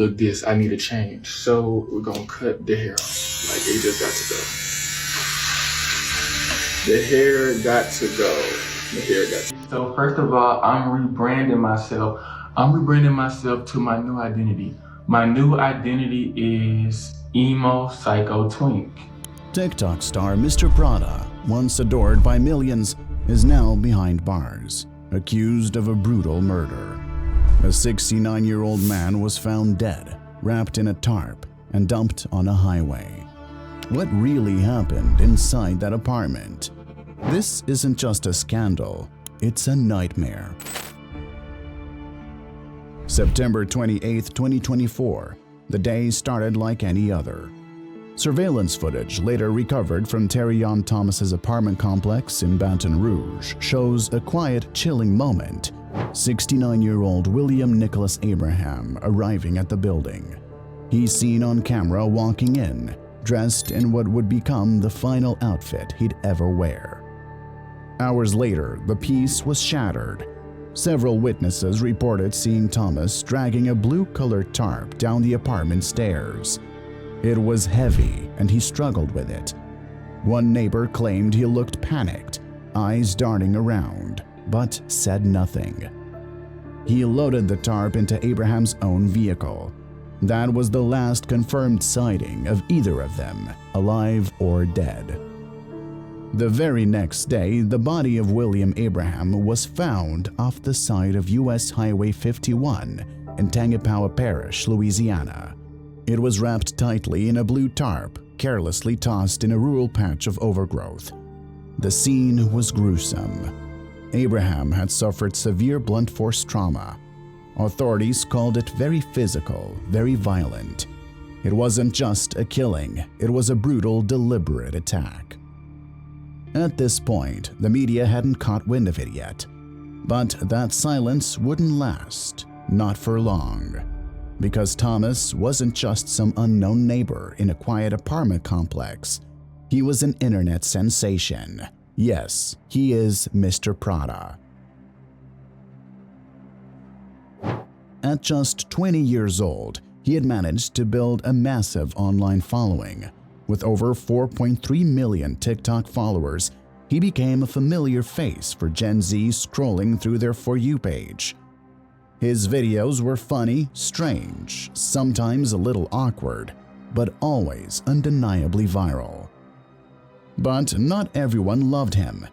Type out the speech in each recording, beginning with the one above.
look this, I need a change. So we're gonna cut the hair off. Like it just got to go. The hair got to go. The hair got to go. So first of all, I'm rebranding myself. I'm rebranding myself to my new identity. My new identity is emo psycho twink. TikTok star Mr. Prada, once adored by millions, is now behind bars, accused of a brutal murder. A 69-year-old man was found dead, wrapped in a tarp, and dumped on a highway. What really happened inside that apartment? This isn't just a scandal, it's a nightmare. September 28, 2024, the day started like any other. Surveillance footage later recovered from Terrion Thomas's apartment complex in Baton Rouge shows a quiet, chilling moment. 69-year-old William Nicholas Abraham arriving at the building. He's seen on camera walking in, dressed in what would become the final outfit he'd ever wear. Hours later, the peace was shattered. Several witnesses reported seeing Thomas dragging a blue-colored tarp down the apartment stairs. It was heavy and he struggled with it. One neighbor claimed he looked panicked, eyes darting around, but said nothing. He loaded the tarp into Abraham's own vehicle. That was the last confirmed sighting of either of them, alive or dead. The very next day, the body of William Abraham was found off the side of US Highway 51 in Tangipahoa Parish, Louisiana. It was wrapped tightly in a blue tarp, carelessly tossed in a rural patch of overgrowth. The scene was gruesome. Abraham had suffered severe blunt force trauma. Authorities called it very physical, very violent. It wasn't just a killing, it was a brutal, deliberate attack. At this point, the media hadn't caught wind of it yet. But that silence wouldn't last, not for long. Because Thomas wasn't just some unknown neighbor in a quiet apartment complex. He was an internet sensation. Yes, he is Mr. Prada. At just 20 years old, he had managed to build a massive online following. With over 4.3 million TikTok followers, he became a familiar face for Gen Z scrolling through their For You page. His videos were funny, strange, sometimes a little awkward, but always undeniably viral. But not everyone loved him.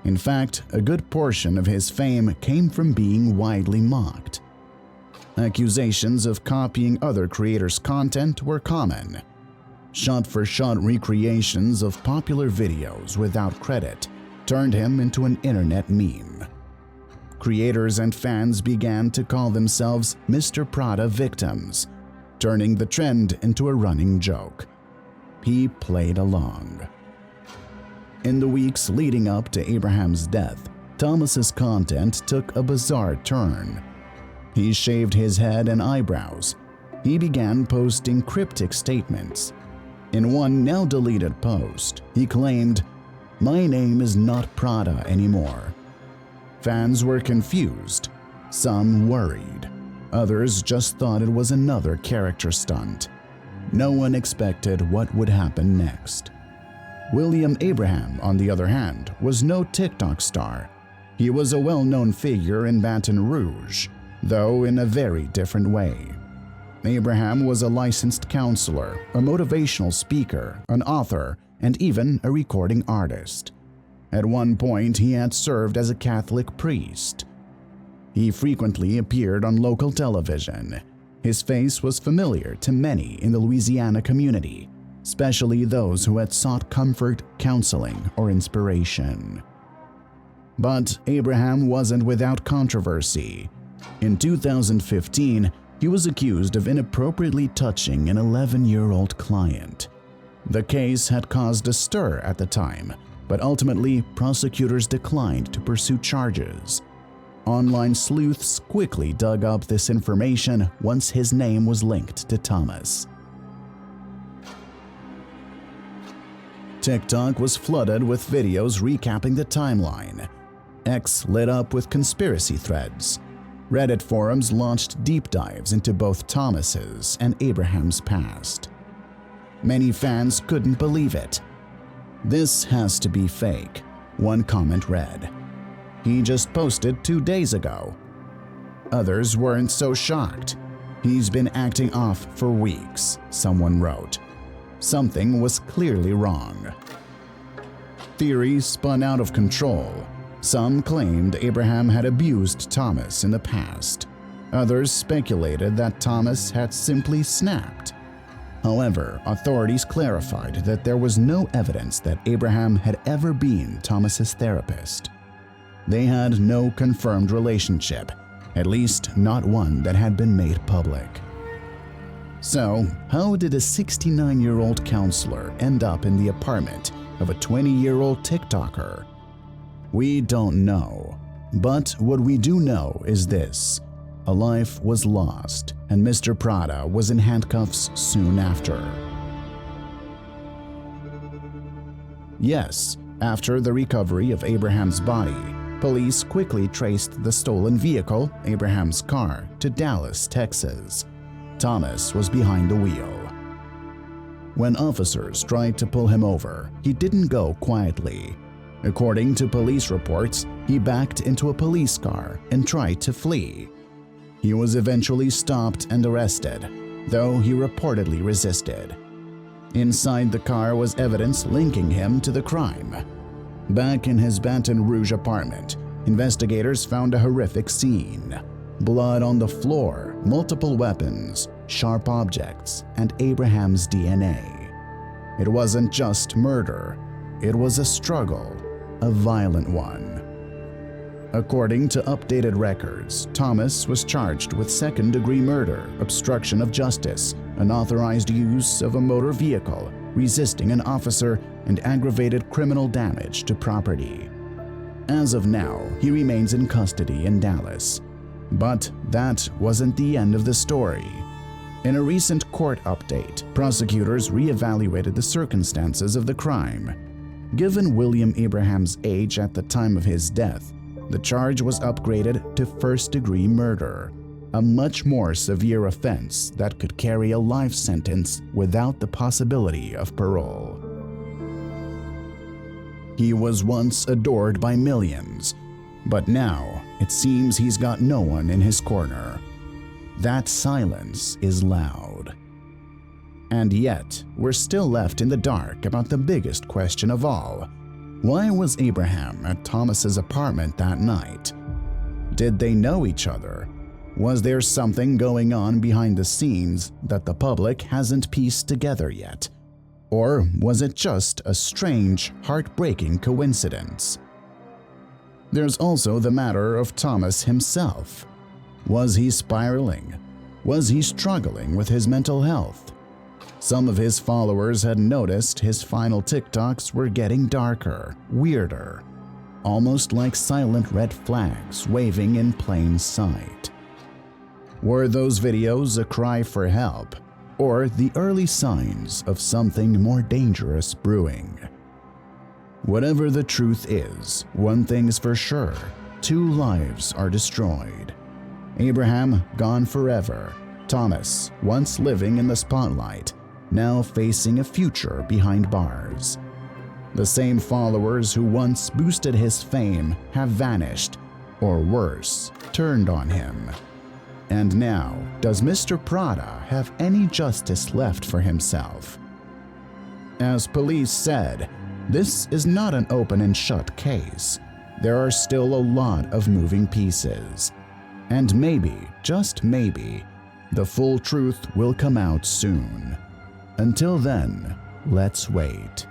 In fact, a good portion of his fame came from being widely mocked. Accusations of copying other creators' content were common. Shot-for-shot recreations of popular videos without credit turned him into an internet meme. Creators and fans began to call themselves Mr. Prada victims, turning the trend into a running joke. He played along. In the weeks leading up to Abraham's death, Thomas's content took a bizarre turn. He shaved his head and eyebrows. He began posting cryptic statements. In one now-deleted post, he claimed, "My name is not Prada anymore." Fans were confused, some worried. Others just thought it was another character stunt. No one expected what would happen next. William Abraham, on the other hand, was no TikTok star. He was a well-known figure in Baton Rouge, though in a very different way. Abraham was a licensed counselor, a motivational speaker, an author, and even a recording artist. At one point, he had served as a Catholic priest. He frequently appeared on local television. His face was familiar to many in the Louisiana community, especially those who had sought comfort, counseling, or inspiration. But Abraham wasn't without controversy. In 2015, he was accused of inappropriately touching an 11-year-old client. The case had caused a stir at the time, but ultimately prosecutors declined to pursue charges. Online sleuths quickly dug up this information once his name was linked to Thomas. TikTok was flooded with videos recapping the timeline. X lit up with conspiracy threads. Reddit forums launched deep dives into both Thomas's and Abraham's past. Many fans couldn't believe it. "This has to be fake," one comment read. "He just posted 2 days ago." Others weren't so shocked. "He's been acting off for weeks," someone wrote. Something was clearly wrong. Theories spun out of control. Some claimed Abraham had abused Thomas in the past. Others speculated that Thomas had simply snapped. However, authorities clarified that there was no evidence that Abraham had ever been Thomas's therapist. They had no confirmed relationship, at least not one that had been made public. So, how did a 69-year-old counselor end up in the apartment of a 20-year-old TikToker? We don't know. But what we do know is this: a life was lost, and Mr. Prada was in handcuffs soon after. Yes, after the recovery of Abraham's body, police quickly traced the stolen vehicle, Abraham's car, to Dallas, Texas. Thomas was behind the wheel. When officers tried to pull him over, he didn't go quietly. According to police reports, he backed into a police car and tried to flee. He was eventually stopped and arrested, though he reportedly resisted. Inside the car was evidence linking him to the crime. Back in his Baton Rouge apartment, investigators found a horrific scene: blood on the floor, multiple weapons, sharp objects, and Abraham's DNA. It wasn't just murder, it was a struggle, a violent one. According to updated records, Thomas was charged with second-degree murder, obstruction of justice, unauthorized use of a motor vehicle, resisting an officer, and aggravated criminal damage to property. As of now, he remains in custody in Dallas. But that wasn't the end of the story. In a recent court update, prosecutors reevaluated the circumstances of the crime. Given William Abraham's age at the time of his death, the charge was upgraded to first-degree murder, a much more severe offense that could carry a life sentence without the possibility of parole. He was once adored by millions, but now it seems he's got no one in his corner. That silence is loud. And yet, we're still left in the dark about the biggest question of all. Why was Abraham at Thomas's apartment that night? Did they know each other? Was there something going on behind the scenes that the public hasn't pieced together yet? Or was it just a strange, heartbreaking coincidence? There's also the matter of Thomas himself. Was he spiraling? Was he struggling with his mental health? Some of his followers had noticed his final TikToks were getting darker, weirder, almost like silent red flags waving in plain sight. Were those videos a cry for help, or the early signs of something more dangerous brewing? Whatever the truth is, one thing's for sure: 2 lives are destroyed. Abraham gone forever. Thomas, once living in the spotlight, now facing a future behind bars. The same followers who once boosted his fame have vanished, or worse, turned on him. And now, does Mr. Prada have any justice left for himself? As police said, this is not an open and shut case. There are still a lot of moving pieces. And maybe, just maybe, the full truth will come out soon. Until then, let's wait.